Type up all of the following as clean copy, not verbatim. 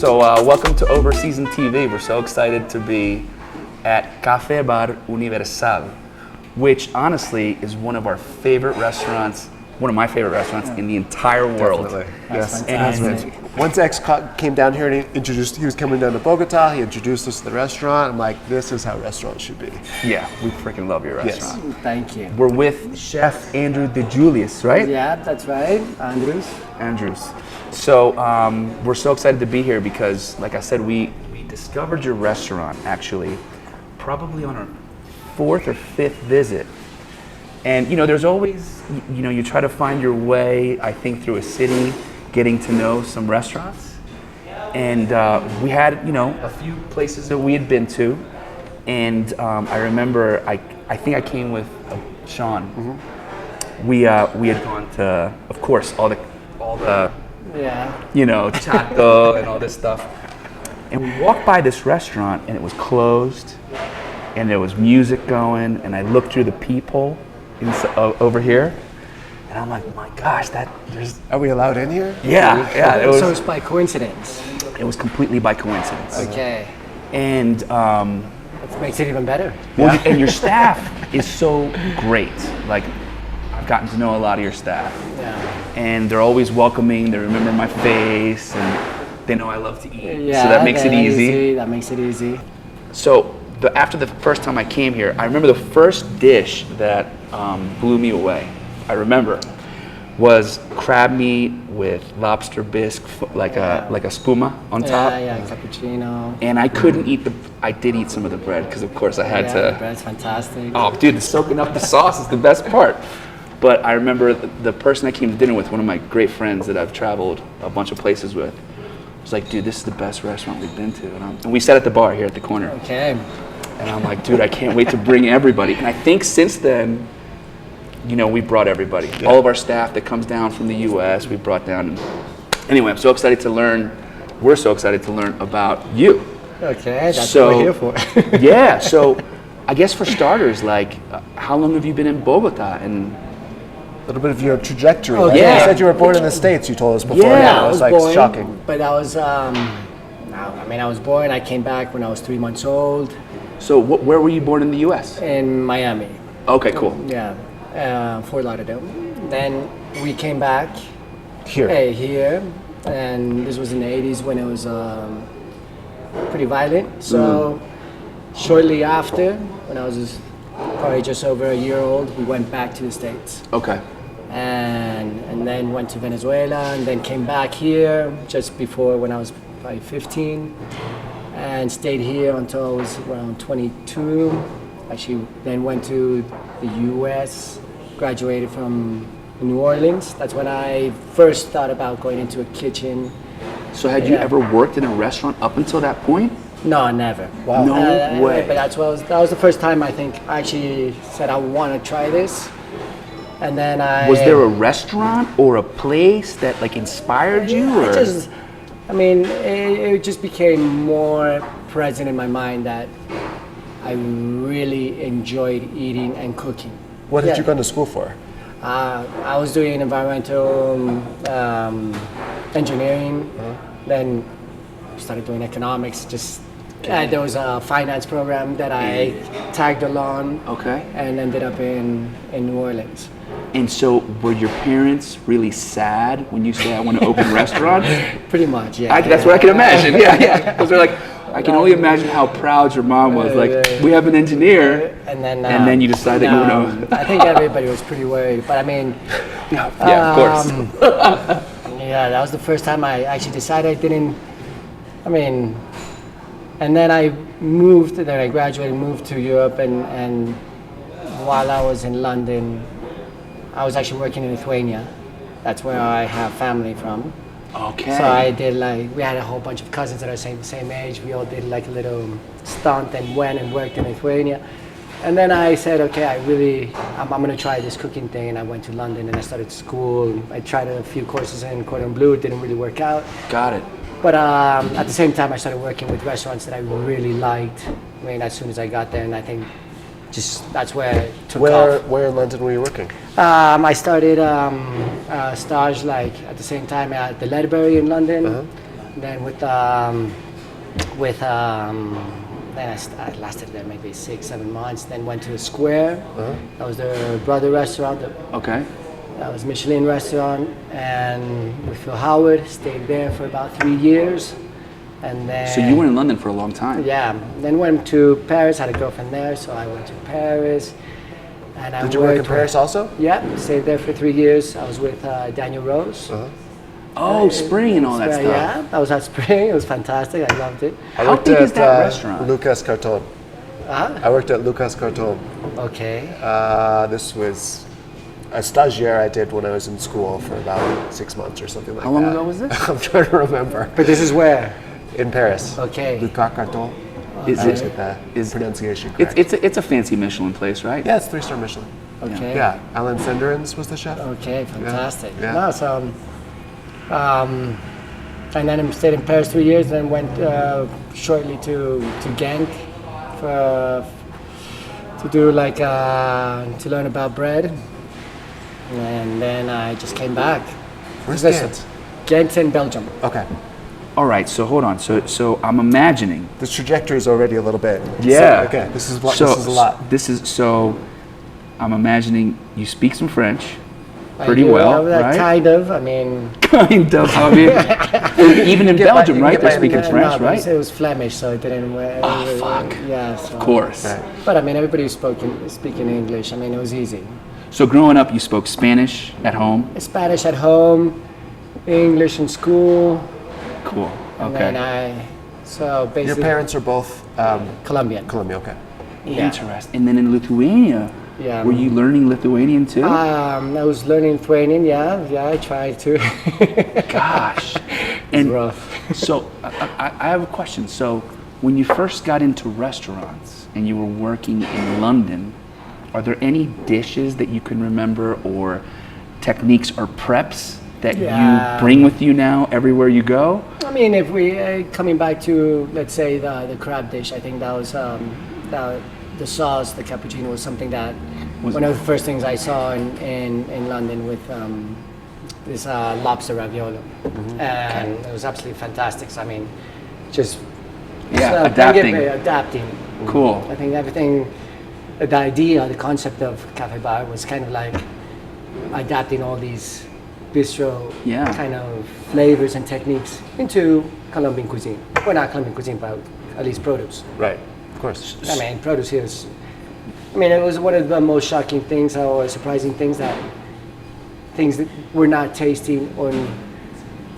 So welcome to Overseason TV. We're so excited to be at Café Bar Universal, which honestly is one of our favorite restaurants, one of my favorite restaurants in the entire world. Definitely. That's Yes. fantastic. Once X came down here and he was coming down to Bogota, he introduced us to the restaurant. I'm like, this is how restaurants should be. Yeah, we freaking love your Yes. restaurant. Thank you. We're with Chef Andrew Didziulis, right? Yeah, that's right, Andrius. Andrius. So we're so excited to be here because, like I said, we discovered your restaurant actually probably on our fourth or fifth visit. And you know, there's always, you know, you try to find your way, I think, through a city, getting to know some restaurants. And we had, you know, a few places that we had been to. And I remember, I think I came with Sean. Mm-hmm. We had gone to, of course, all the Yeah. you know, chato and all this stuff. And we walked by this restaurant and it was closed and there was music going, and I looked through the peephole over here and I'm like, my gosh, Are we allowed in here? yeah, So it's by coincidence. it was completely by coincidence. Okay. And That makes it even better. well, and your staff is so great. Like, I've gotten to know a lot of your staff. Yeah. And they're always welcoming, they remember my face, and they know I love to eat. Yeah. So that makes it easy. That makes it easy. So after the first time I came here, I remember the first dish that blew me away, I remember, was crab meat with lobster bisque, like a spuma on top. Yeah, cappuccino. And I couldn't eat I did eat some of the bread, because of course I had The to. bread's fantastic. Oh dude, soaking up the sauce is the best part. But I remember the person I came to dinner with, one of my great friends that I've traveled a bunch of places with, was like, dude, this is the best restaurant we've been to. And we sat at the bar here at the corner. Okay. And I'm like, dude, I can't wait to bring everybody. And I think since then, you know, we brought everybody. Yeah. All of our staff that comes down from the US, we brought down. Anyway, I'm so excited to learn, we're so excited to learn about you. Okay, that's what we're here for. Yeah, so I guess for starters, like, how long have you been in Bogota? And A little bit of your trajectory. Oh, right? yeah. You said you were born in the States, you told us before. Yeah, That was like born, shocking. But I was, I was born, I came back when I was 3 months old so where were you born in the US? in Miami. Okay, cool. Yeah, Fort Lauderdale. Then we came back Here. here, and this was in the 80s when it was pretty violent. So shortly after, when I was probably just over a year old, we went back to the States. Okay. And then went to Venezuela, and then came back here just before when I was probably 15, and stayed here until I was around 22. Actually, then went to the U.S., graduated from New Orleans. That's when I first thought about going into a kitchen. So had you ever worked in a restaurant up until that point? No, never. Wow. No way. But that was the first time I think I actually said I want to try this. And then Was there a restaurant or a place that like inspired you? Or? It just became more present in my mind that I really enjoyed eating and cooking. What had you gone to school for? I was doing environmental engineering, then started doing economics. There was a finance program that I tagged along, Okay. and ended up in New Orleans. And so were your parents really sad when you say I want to open restaurants? Pretty much, yeah. That's what I can imagine. Yeah. Because they're like, I can only imagine how proud your mom was. Like, we have an engineer, And then you decided you want to. I think everybody was pretty worried, but I mean, Yeah, of course. yeah, that was the first time I actually decided I didn't. And then I moved. Then I graduated, moved to Europe, and while I was in London, I was actually working in Lithuania. That's where I have family from. Okay. So I did we had a whole bunch of cousins that are same age. We all did like a little stunt and went and worked in Lithuania. And then I said, okay, I'm gonna try this cooking thing. And I went to London and I started school. I tried a few courses in Cordon Bleu. It didn't really work out. Got it. But at the same time, I started working with restaurants that I really liked. As soon as I got there, and I think that's where it took off. Where in London were you working? I started stage at the same time at the Ledbury in London. Then then I lasted there maybe 6-7 months. Then went to the Square. That was the brother restaurant. Okay. That was Michelin restaurant, and with Phil Howard, stayed there for about 3 years, and then. So you were in London for a long time. Yeah. Then went to Paris. Had a girlfriend there, so I went to Paris. And Did you work in Paris also? Yeah, stayed there for 3 years. I was with Daniel Rose. Oh, Spring and all that stuff. Yeah, I was at Spring. It was fantastic. I loved it. I How worked big is at, that restaurant? Lucas Carton. I worked at Lucas Carton. Okay. This was a stagiaire I did when I was in school for about 6 months or something like that. How long ago was this? I'm trying to remember. But this is where? In Paris. Okay. Lucas Carton. Is I always it? get the Is pronunciation correct. It's a fancy Michelin place, right? Yeah, it's 3-star Michelin. Okay. Yeah, Alan Senderens was the chef. Okay, fantastic. Yeah. No, so, and then I stayed in Paris 3 years, then went shortly to Genk to do like to learn about bread, and then I just came back. Where's Listen, Ghent? Ghent in Belgium. Okay. All right. So hold on. So I'm imagining. The trajectory is already a little bit. Yeah. So, okay. This is a lot. This is so. I'm imagining you speak some French I pretty do, well, right? Kind of. I mean, Kind of. I mean, even in Belgium, right? They're speaking French, no, right? It was Flemish, so it didn't. Oh, fuck. Yeah. So. Of course. Right. But I mean, everybody was speaking English. I mean, it was easy. So growing up, you spoke Spanish at home. Spanish at home, English in school, Cool. and Okay. then so basically Your parents are both Colombian. Colombian, okay. Yeah. Interesting. And then in Lithuania, Yeah. were you learning Lithuanian too? I was learning Lithuanian. Yeah, I tried to. Gosh. It's And rough. so I have a question. So when you first got into restaurants and you were working in London, are there any dishes that you can remember or techniques or preps that Yeah. you bring with you now everywhere you go? I mean, if we coming back to let's say the crab dish, I think that was the sauce, the cappuccino was something that Was- one of the first things I saw in London with this lobster raviolo, and it was absolutely fantastic. So, I mean, just Yeah, adapting. Cool. I think everything, the idea, the concept of cafe bar was kind of like adapting all these bistro Yeah. kind of flavors and techniques into Colombian cuisine. Well, not Colombian cuisine, but at least produce. Right. Of course. I mean, produce here is. I mean, it was one of the most shocking things or surprising things that we're not tasting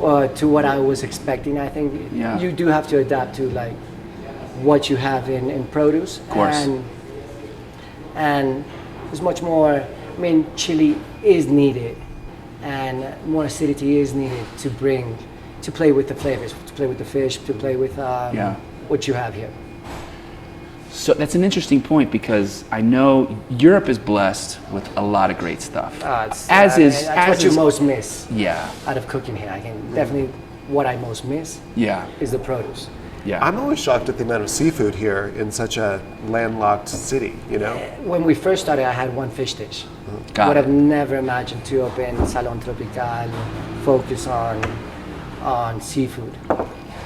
or to what I was expecting. I think Yeah. you do have to adapt to like what you have in produce. Of course. And there's much more. I mean, chili is needed, and more acidity is needed to play with the flavors, to play with the fish, to play with Yeah. what you have here. So that's an interesting point because I know Europe is blessed with a lot of great stuff. That's what you most miss Yeah, out of cooking here. I can definitely what I most miss yeah, is the produce. yeah. I'm always shocked at the amount of seafood here in such a landlocked city, you know? When we first started, I had one fish dish. Got Would it. have never imagined to open Salon Tropical, focus on seafood.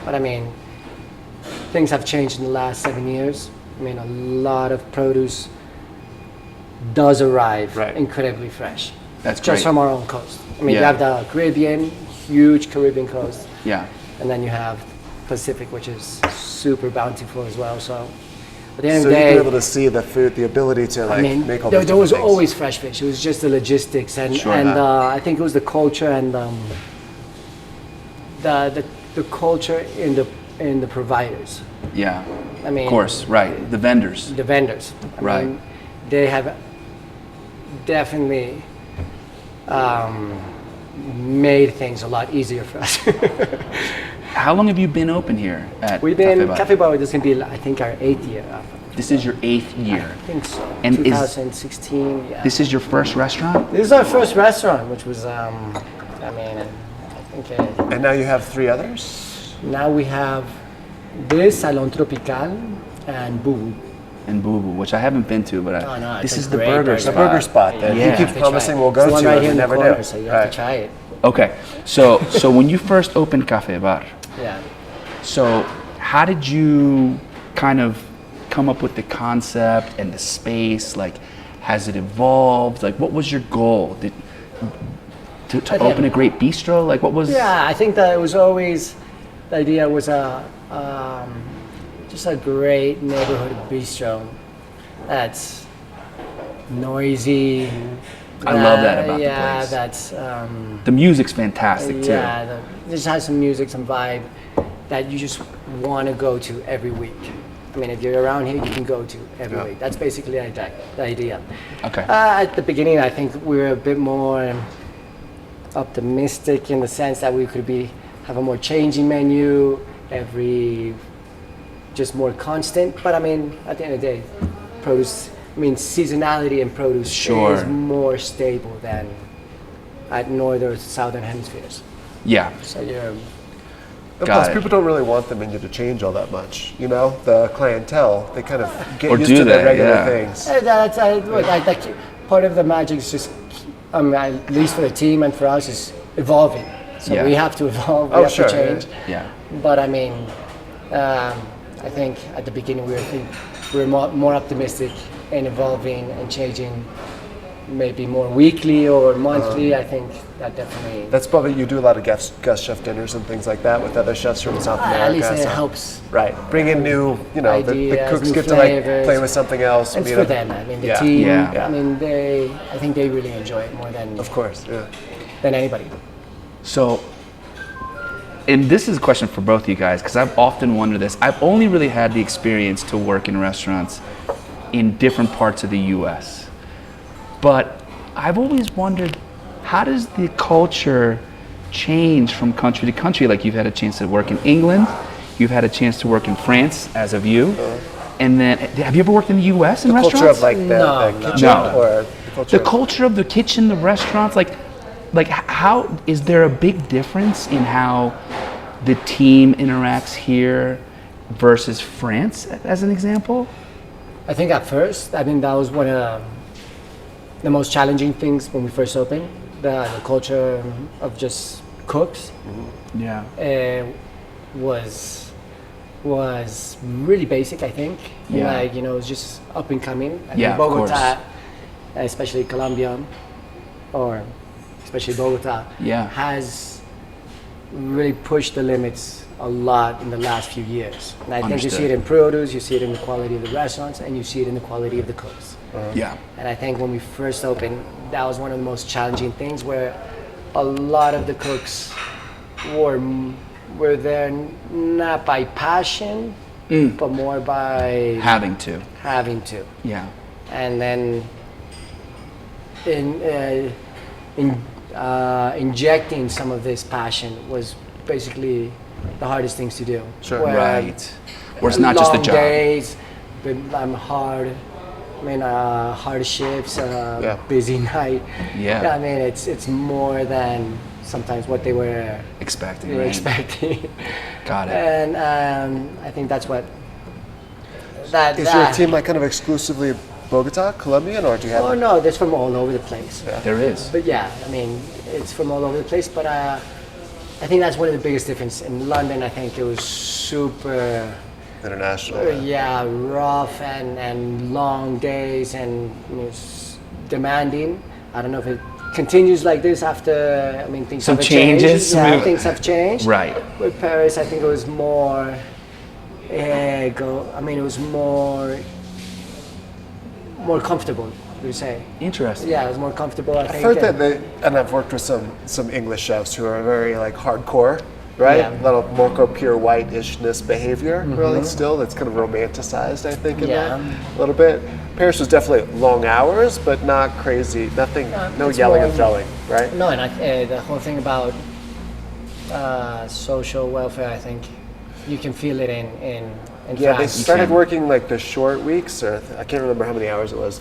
But I mean, things have changed in the last 7 years. I mean, a lot of produce does arrive Right. incredibly fresh. That's Just great. from our own coast. I mean, you Yeah. have the Caribbean, huge Caribbean coast, Yeah, and then you have Pacific, which is super bountiful as well. So at the end So of the you've day, been able to see the food, the ability to like I mean, make all there, these there was different things. always fresh fish. It was just the logistics and Sure. I think it was the culture and the culture in the providers. yeah. I mean, Of course, right. The vendors. the vendors. I Right. mean, they have definitely made things a lot easier for us. How long have you been open here at We've been Bar? Cafe Bar. This is gonna be, I think, our 8th year. This is your 8th year. I think so. And is- 2016. Yeah. This is your first restaurant? This is our first restaurant, which was, I mean, I think. And now you have 3 others? Now we have this Salon Tropical and Boo. And Boo Boo, which I haven't been to, but Oh, no, this it's is a the great burger burger. spot. The burger spot that Yeah. he You keeps have to promising try it. we'll go It's the to one right and here we in the never corner, do. so you have to try it. Okay, so when you first opened Cafe Bar, Yeah. So how did you kind of come up with the concept and the space? Like, has it evolved? Like, what was your goal? To open a great bistro? Like, what was? Yeah, I think that it was always, the idea was just a great neighborhood bistro that's noisy. I love that about the yeah, place. that's The music's fantastic too. yeah, just has some music, some vibe that you just want to go to every week. I mean, if you're around here, you can go to every week. That's basically the idea. Okay. At the beginning, I think we were a bit more optimistic in the sense that we could have a more changing menu, just more constant. But I mean, at the end of the day, produce. I mean, seasonality in produce is more stable than at northern or southern hemispheres. Yeah. So you're. And Got plus, it. people don't really want the menu to change all that much. You know, the clientele, they kind of get Or used do to the they? regular Yeah. things. That's look, part of the magic is just, at least for the team and for us, is evolving. So Yeah. we have to evolve, we Oh, have sure, to change. Yeah. But I mean, I think at the beginning we were more optimistic in evolving and changing, maybe more weekly or monthly. I think that definitely. That's probably, you do a lot of guest chef dinners and things like that with other chefs from South America. At least it so- helps. Right. Bring in new, the Ideas, cooks new get to like flavors. play with something else. It's meet for up. them. I mean, the Yeah. team. Yeah. I mean, I think they really enjoy it more Of course, yeah. than anybody. So, and this is a question for both of you guys, because I've often wondered this. I've only really had the experience to work in restaurants in different parts of the US. But I've always wondered, how does the culture change from country to country? Like, you've had a chance to work in England, you've had a chance to work in France, as of you, and then have you ever worked in the US in restaurants? Culture of like the No, kitchen no. or The culture of the kitchen, the restaurants, like how is there a big difference in how the team interacts here versus France, as an example? I think at first, I mean, that was one of the most challenging things when we first opened. The culture of just cooks Yeah. was really basic, I think. Yeah. Like, it was just up and coming. I Yeah, think of Bogota, especially Colombia, or especially Bogota, Yeah. has really pushed the limits a lot in the last few years. And I think you see it in produce, you see it in the quality of the restaurants, and you see it in the quality of the cooks. Yeah. And I think when we first opened, that was one of the most challenging things, where a lot of the cooks were there not by passion, but more by Having to. having to. Yeah. And then injecting some of this passion was basically the hardest things to do. Sure. Right. Where it's not just a long job. days, hard shifts, busy night. Yeah. I mean, it's more than sometimes what they were Expecting. Right? expecting. Got it. And I think that's what that. Is your team like kind of exclusively Bogota, Colombian, or do you have? Oh no, that's from all over the place. There is. But yeah, I mean, it's from all over the place. But I think that's one of the biggest difference. In London, I think it was super. International. Rough and long days, and demanding. I don't know if it continues like this after. I mean, things Some have changes? changed. Yeah, things have changed. Right. With Paris, I think it was more. It was more comfortable. You say? Interesting. Yeah, it was more comfortable. I think. I've heard that and I've worked with some English chefs who are very like hardcore, right? Yeah. A lot of more pure white-ishness behavior, really. Still, that's kind of romanticized, I think, in that a little bit. Paris was definitely long hours, but not crazy. Nothing, no it's yelling more- and throwing, right? No, and the whole thing about social welfare, I think you can feel it in Yeah, they France. started can. working like the short weeks, or I can't remember how many hours it was.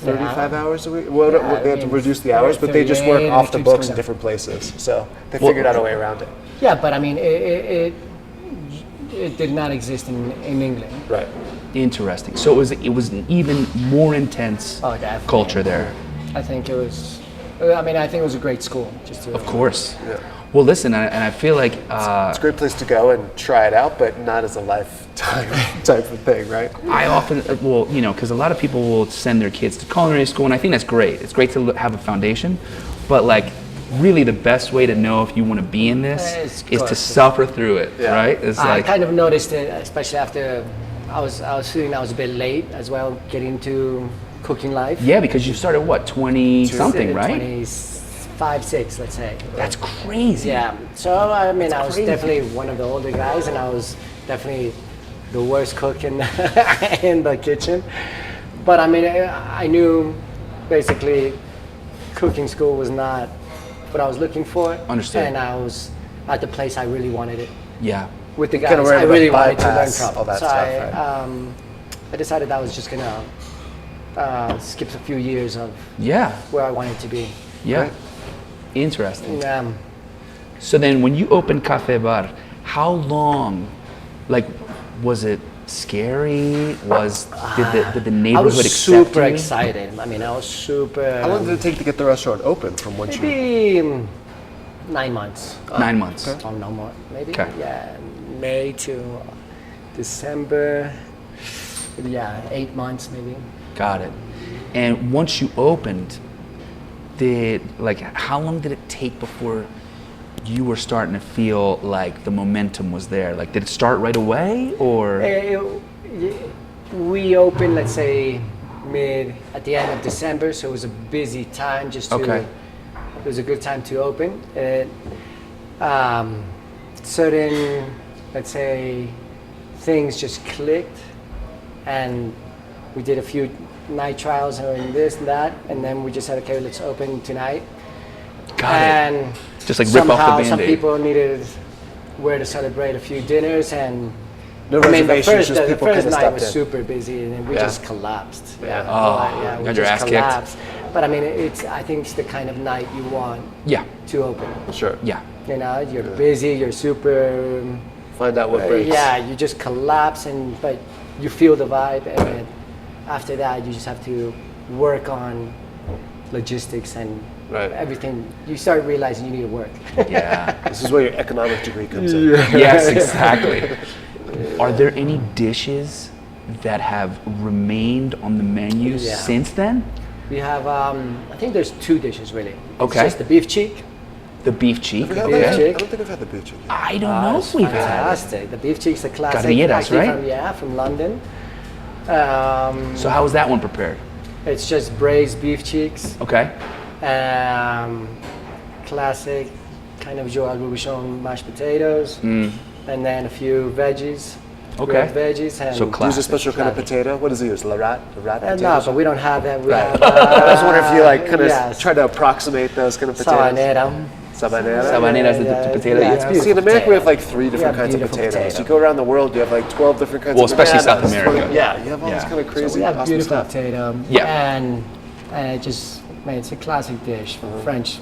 35 hours a week? Well, no, Yeah, they had I to mean, reduce the hours, but they just work 38, off the it keeps books going in up. different places. So they Well- figured out a way around it. Yeah, but I mean, it did not exist in England. Right. Interesting. So it was an even more intense Oh, definitely. culture there. I think it was I mean, I think it was a great school. Just to, Of course. Yeah. Well, listen, and I feel like It's a great place to go and try it out, but not as a lifetime type of thing, right? I often, well, you know, because a lot of people will send their kids to culinary school, and I think that's great. It's great to have a foundation, but like, really the best way to know if you want to be in this is to suffer through it, Yeah. right? It's I like, kind of noticed it, especially after I was feeling I was a bit late as well, getting into cooking life. yeah, because you started what, 20 something, right? 25, 6, let's say. That's crazy. Yeah. So I mean, I was crazy. definitely one of the older guys, and I was definitely the worst cook in in the kitchen. But I mean, I knew basically cooking school was not what I was looking for. Understood. And I was at the place I really wanted it. Yeah. With the Kinda guys were I able to really wanted to learn bypass from. all that so stuff, right? I decided I was just gonna skip a few years of Yeah. where I wanted to be. Yeah. Right. Interesting. Um, So then when you opened Cafe Bar, how long, like, was it scary? Did the I neighborhood was accept super you? excited. I mean, I was super. How long did it take to get the restaurant open from once you... Maybe 9 months. 9 months. Oh, no more. Maybe. Okay. Yeah, May to December. Yeah, 8 months maybe. Got it. And once you opened, how long did it take before you were starting to feel like the momentum was there? Like, did it start right away, or? We opened, let's say, at the end of December, so it was a busy time just to. Okay. It was a good time to open. Certain, let's say, things just clicked, and we did a few night trials and this and that, and then we just said, okay, let's open tonight. Got it. And Just like rip off the somehow some Band-Aid. people needed where to celebrate a few dinners, and No I mean, reservations, just the people first kinda night stepped was in. super busy, and then we Yeah. just collapsed. Yeah, Oh, we got your just ass kicked? collapsed. But I mean, I think it's the kind of night you want Yeah. to open. Sure. Yeah. You know, you're busy, you're super. Find out what breaks. Yeah, you just collapse, but you feel the vibe, and then after that, you just have to work on logistics and Right. everything. You start realizing you need to work. Yeah. This is where your economic degree comes in. Yes, exactly. Are there any dishes that have remained on the menu Yeah. since then? We have, I think there's 2 dishes really. Okay. It's just the beef cheek. The beef cheek. Have we had Beef that? Okay. cheek. I don't think I've had the beef cheek. I don't know It's if we've had it. fantastic. The beef cheek's a classic. Carrilleras, actually right? from London. So how was that one prepared? It's just braised beef cheeks. Okay. Classic, kind of Joao Roubichon mashed potatoes, and then a few veggies. Okay. grilled veggies. And So classic. Use a special kind of Classic. potato. What does he use? La rat No, potatoes? but we don't have that. We Right. have, I was wondering if you like kind of yes. try to approximate those kind of potatoes. Sabanera. Sabanera. Sabanera is the Yeah, potato. yeah, Yeah. it's beautiful. See, in America we potato. have like 3 different have kinds of beautiful potatoes. potato. You go around the world, you have like 12 different kinds Well, of especially potatoes. South America. Yeah, you have all this Yeah. kind of crazy, We have awesome beautiful stuff. potato. Yeah. And it just, man, it's a classic dish from French.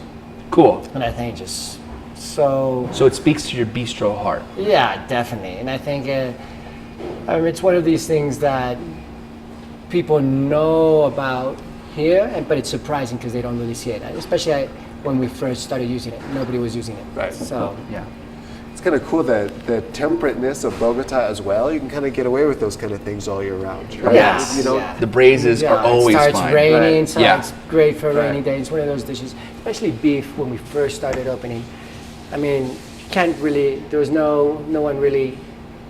Cool. And I think just so, So it speaks to your bistro heart. yeah, definitely. And I think it's one of these things that people know about here, but it's surprising because they don't really see it. Especially when we first started using it, nobody was using it. Right. So, Yeah. It's kind of cool that the temperateness of Bogota as well, you can kind of get away with those kind of things all year round. Right? Yes, You know, yeah. The braises are always it starts fine. raining, Right. so Yeah. it's great for a rainy Right. day. It's one of those dishes, especially beef. When we first started opening, I mean, you can't really. There was no one really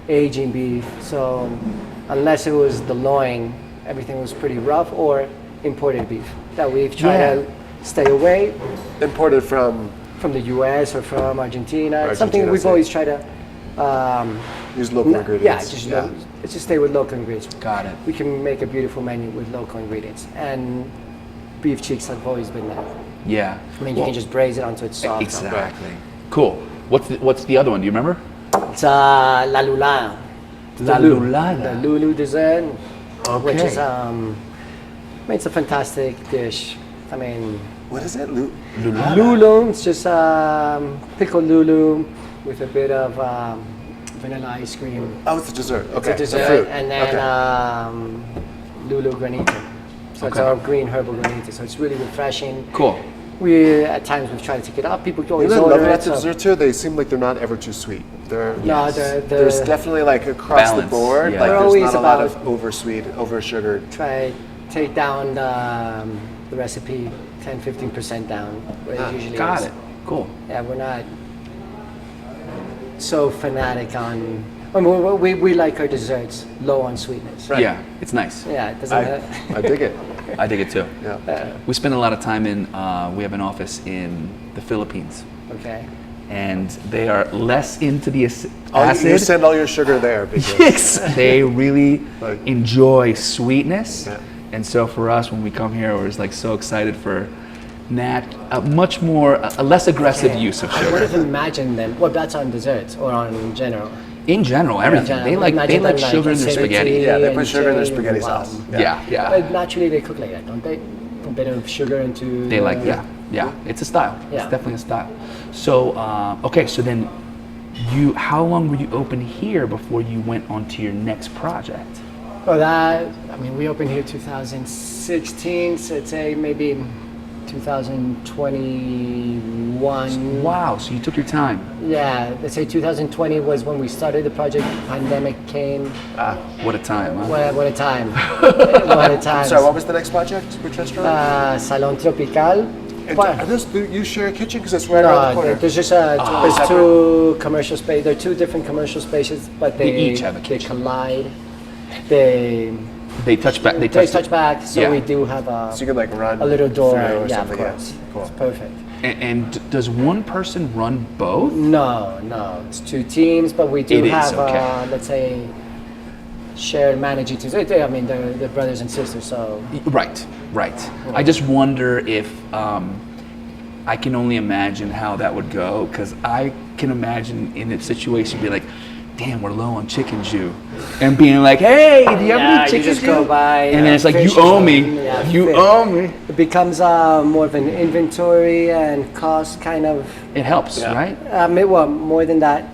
aging beef, so unless it was the loin, everything was pretty rough or imported beef that we've tried Yeah. to stay away imported from from the U.S. or from Argentina. It's something Argentina, we've so- always tried to. use local Yeah, ingredients. just stay with local ingredients. Got it. We can make a beautiful menu with local ingredients, and beef cheeks have always been that. Yeah. I mean, you can just braise it until it's soft. Exactly. Cool. What's the other one? Do you remember? It's la lula. La Lulu. lulada. The Lulu dessert, which Okay. is I mean, it's a fantastic dish. I mean, What is it? lulu. It's just pickled lulu with a bit of vanilla ice cream. Oh, it's a dessert. Okay. It's a dessert, fruit. and then Okay. Lulu granita. So it's Okay. all green herbal granita. So it's really refreshing. Cool. We at times we've tried to take it up. People always I love order about it. the So dessert too. They seem like they're not ever too sweet. They're no, there's definitely like across Balance, the board. yeah. Like They're there's always not a lot of about- over sweet, over sugared. try take down the recipe 10-15% down. Where it usually Got is. it. Cool. Yeah, we're not so fanatic on. I mean, we like our desserts low on sweetness. Yeah, it's nice. Yeah, it doesn't. I dig it. I dig it too. Yeah. We spend a lot of time in. We have an office in the Philippines, Okay. and they are less into the Oh, acid. you send all your sugar there because Yes, they really Like- enjoy sweetness, Yeah. and so for us, when we come here, we're just like so excited for a much more, a less aggressive use of I would sugar. have imagined them. Well, that's on desserts or on general. In general, everything. general. They like Imagine sugar them, in their acidity spaghetti. Yeah, they put and sugar in their chili, spaghetti wow. sauce. Yeah. But naturally, they cook like that, don't they? A bit of sugar into. They like, the- yeah. It's a style. It's Yeah. definitely a style. So, okay, so then how long were you open here before you went on to your next project? Well, we opened here 2016, so I'd say maybe 2021. Wow, so you took your time. Yeah, let's say 2020 was when we started the project. Pandemic came. What a time, huh? What a time! What a time! Sorry, what was the next project? Which restaurant? Salon Tropical. And But- are those, do you share a kitchen because it's right around the No, corner? there's just there's two commercial spaces. There are two different commercial spaces, but they each have a they kitchen. collide. They They touch back. They they touch. touch back, so Yeah. we do have So you can like run a little door. through or Yeah, of something. course. Cool. It's perfect. And does one person run both? No, it's two teams, but we do It is, have okay. let's say shared managing teams. I mean, they're brothers and sisters, so Right. I just wonder if I can only imagine how that would go, because I can imagine in a situation be like, damn, we're low on chicken jus, and being like, hey, do you have any yeah, chicken you just jus? go by. And then it's like, you fish owe or me. something. Yeah, You fish. owe me. It becomes more of an inventory and cost kind of. It helps, Yeah. right? Well, more than that,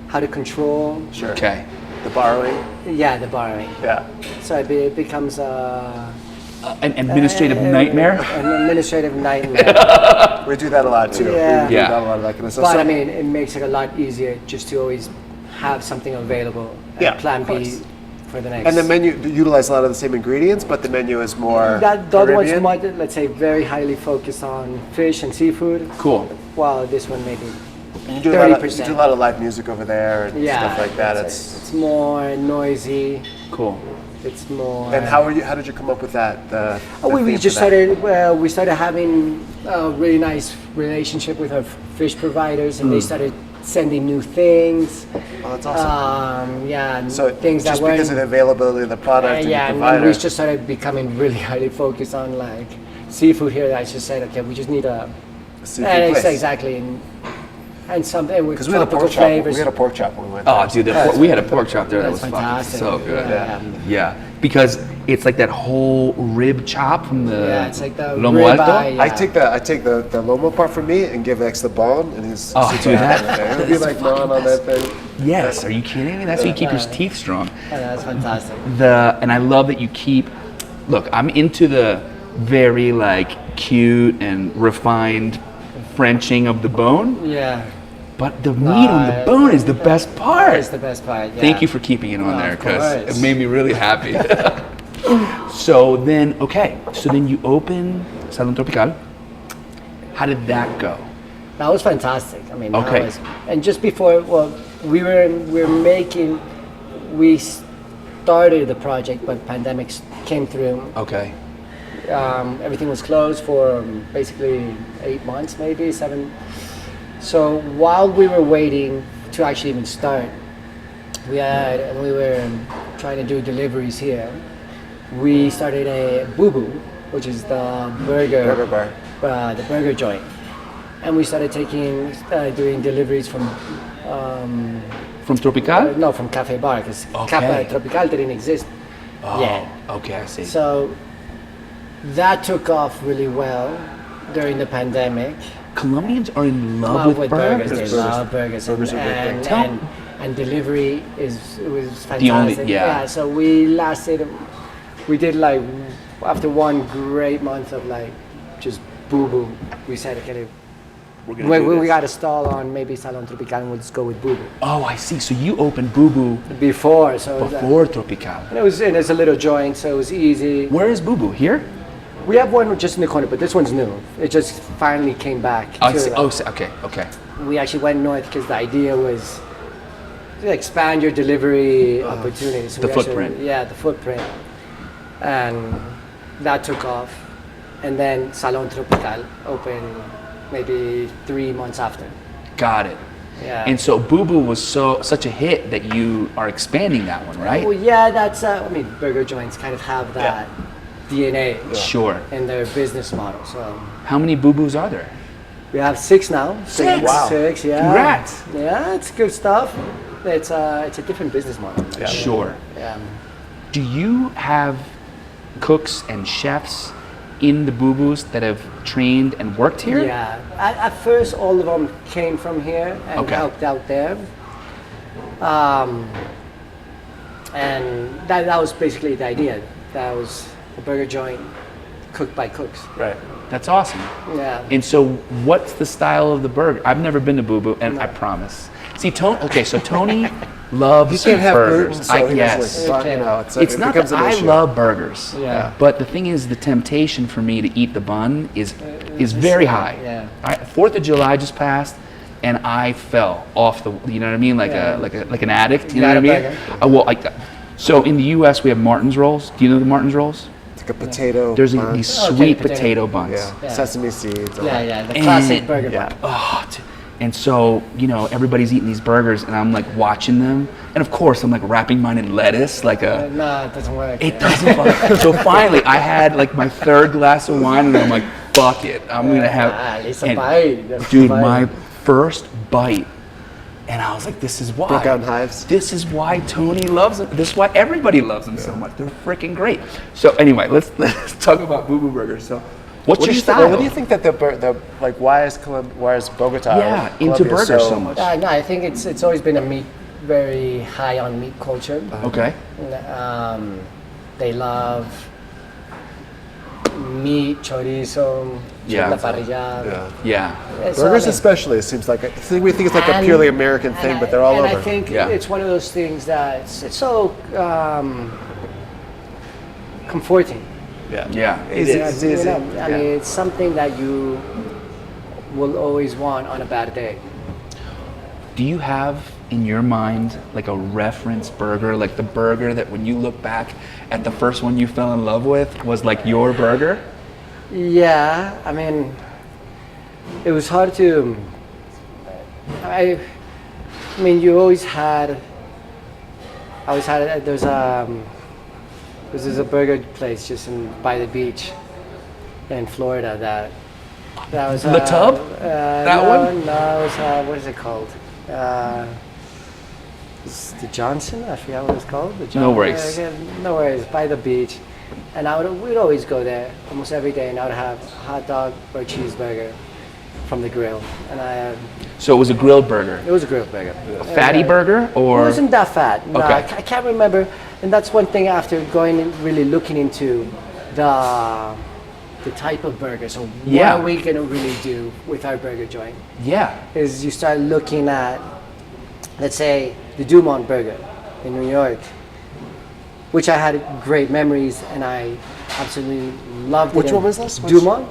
how to control. Sure. Okay. The borrowing. Yeah, the borrowing. Yeah. So it becomes An administrative nightmare. An administrative nightmare. We do that a lot too. Yeah. We do Yeah. that a lot of that kind of stuff. But So- I mean, it makes it a lot easier just to always have something available. And Yeah, Plan of B course. for the next. and the menu utilize a lot of the same ingredients, but the menu is more The other one's Caribbean. much, let's say, very highly focused on fish and seafood. Cool. While this one maybe. You do, a lot of, you 30%. do a lot of live music over there and Yeah, stuff like that. it's more noisy. Cool. It's more. And how did you come up with that? We theme just for that? started. We started having a really nice relationship with our fish providers, and they started sending new things. Oh, that's awesome. Yeah, and So things just that weren't. because of the availability of the product and Yeah, the and provider. we just started becoming really highly focused on like seafood here. I just said, okay, we just need a. seafood And it's place. exactly, and something with Because we had a tropical pork chop. flavors. We had a pork chop when we went. Oh, there. dude, we had a pork chop there that That's was fantastic. fucking so good. Yeah. Yeah, because it's like that whole rib chop from the Yeah, it's like the lomo rib alto. eye, yeah. I take the lomo part from me and give X the bone, and he's Oh, super dude, happy that- with it. He'll be like gnawing on that thing. Yes, are you kidding me? That's how you keep your teeth strong. Yeah, that's fantastic. And I love that you keep. Look, I'm into the very like cute and refined Frenching of the bone, Yeah, but the meat on the bone is the best part. that's the best part. Yeah. Thank you for keeping it on Oh, there, of because course. it made me really happy. So then you open Salon Tropical. How did that go? That was fantastic. I mean, that Okay. was, and just before, well, we started the project, but pandemic came through. Okay. Everything was closed for basically 8 months, maybe 7. So while we were waiting to actually even start, we were trying to do deliveries here. We started a Boo Boo, which is the Burger bar. the burger joint, and we started doing deliveries from From Tropical? from Cafe Bar, because Okay. Tropical didn't exist yet. Okay, I see. So that took off really well during the pandemic. Colombians are in love with burgers. They love burgers. Burgers are and, big. and delivery was fantastic. The only- yeah. So we did like, after one great month of like just Boo Boo. We said, okay, We're gonna do we this. got a stall on maybe Salon Tropical, and we'll just go with Boo Boo. Oh, I see. So you opened Boo Boo Before, so before Tropical. and it's a little joint, so it was easy. Where is Boo Boo? Here? We have one just in the corner, but this one's new. It just finally came back. Oh, I to see. that. Oh, okay, okay. We actually went north because the idea was to expand your delivery opportunities. So The we actually- footprint. Yeah, the footprint. And that took off. And then Salon Tropical opened maybe 3 months after. Got it. Yeah. And so Boo Boo was such a hit that you are expanding that one, right? Well, yeah, that's, I mean, burger joints kind of have that DNA Sure. in their business model. So How many Boo Boos are there? we have 6 now. Six? Wow. 6, yeah. Congrats. Yeah, it's good stuff. It's a different business model. Sure. Yeah. Do you have cooks and chefs in the Boo Boos that have trained and worked here? Yeah. At first, all of them came from here and Okay. helped out there. And that was basically the idea. That was a burger joint cooked by cooks. Right. That's awesome. Yeah. And so what's the style of the burger? I've never been to Boo Boo, and I promise. See, Tony, okay, so Tony loves You can't have burgers. gluten, so he yes. doesn't, but, you know, It's it not becomes that an I issue. love burgers. Yeah. But the thing is, the temptation for me to eat the bun is very high. Yeah. 4th of July just passed, and I fell off the. You know what I mean? Like Yeah. like an addict. You know Got what I a mean? burger. Well, like. So in the U.S. we have Martin's rolls. Do you know the Martin's rolls? It's like a potato. There's bun. these Okay, sweet potato. potato buns. Yeah. Yeah. Sesame seeds. all Yeah, that. yeah, the classic And- burger Yeah. bun. Oh, and so, you know, everybody's eating these burgers and I'm like watching them. And of course, I'm like wrapping mine in lettuce, like a. No, it doesn't work. It doesn't fuck. So finally, I had like my 3rd glass of wine and I'm like, fuck it. I'm going to have. At least a and, bite. That's Dude, a bite. my first bite. And I was like, this is why. Broke out in hives. This is why Tony loves them. This is why everybody loves them so much. They're freaking great. So anyway, let's talk about Boo Boo Burgers. So what's your style? What do you think that the like why is Bogota? or Yeah, into Colombia burgers so much. No, I think it's always been a very high on meat culture. Okay. They love meat, chorizo, Yeah. la parrillada. Yeah. Yeah. It's Burgers all- especially, it seems like we think it's like a And- purely American thing, and but they're all and over. I think Yeah. it's one of those things that it's so comforting. yeah. Yeah. Easy. It's, It's easy. I mean, it's something that you will always want on a bad day. Do you have in your mind like a reference burger, like the burger that when you look back at the first one you fell in love with was like your burger? Yeah, I mean, it was hard to. I mean, you always had. I always had. There's a burger place just by the beach in Florida that was. The Tub? That no, one? No, it was what is it called? It's the Johnson. I forgot what it's called. The No worries. No worries. By the beach. And we'd always go there almost every day, and I would have a hot dog or a cheeseburger from the grill. And So it was a grilled burger. it was a grilled burger. A fatty burger It or wasn't that fat. No, Okay. I can't remember. And that's one thing after going and really looking into the type of burger. So Yeah. what are we gonna really do with our burger joint? yeah. Is you start looking at, let's say, the Dumont burger in New York, which I had great memories and I absolutely loved it. Which one was this? Which- Dumont.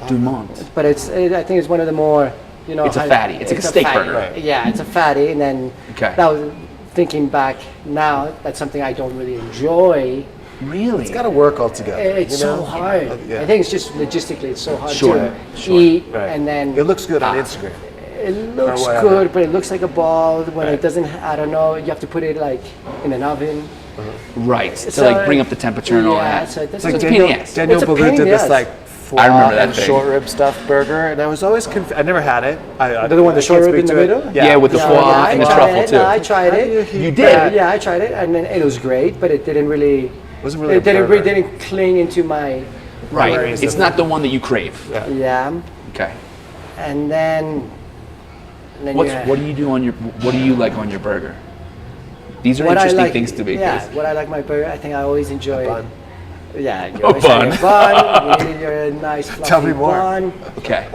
Dumont. But I think it's one of the more, you know. It's a fatty. It's like a steak fatty. burger. Right. Yeah, it's a fatty, and then Okay. that was thinking back now. That's something I don't really enjoy. Really? It's got to work all together. It's you know? so hard. Yeah. I think it's just logistically, it's so hard Sure, to sure. eat, Right. and then It looks good on Instagram. it looks whatever. good, but it looks like a ball when Right. it doesn't. I don't know. You have to put it like in an oven. Right. To So, like bring up the temperature and all yeah, that. so It's that's like it's a a pain in Daniel, the ass. Daniel It's a Boulud pain, did yes. this like I remember foie that and thing. short rib stuffed burger, and I was always I never had it. The one, the I short can't rib in speak the to it. middle? Yeah, with the Yeah, foie yeah, and the I tried truffle it. too. No, I tried How it. do you- You did? Yeah, I tried it, and then it was great, but it didn't really. Wasn't really It a burger. didn't cling into my. Right. Memories It's of not the one that you crave. Yeah. Yeah, Okay. and then. What do you do on your? What do you like on your burger? These are What I interesting like- things to me. Yeah, 'cause- what I like my burger, I think I always enjoy bun. Yeah, you Oh, always have bun. your bun. You need your nice fluffy Tell me more. bun. Okay.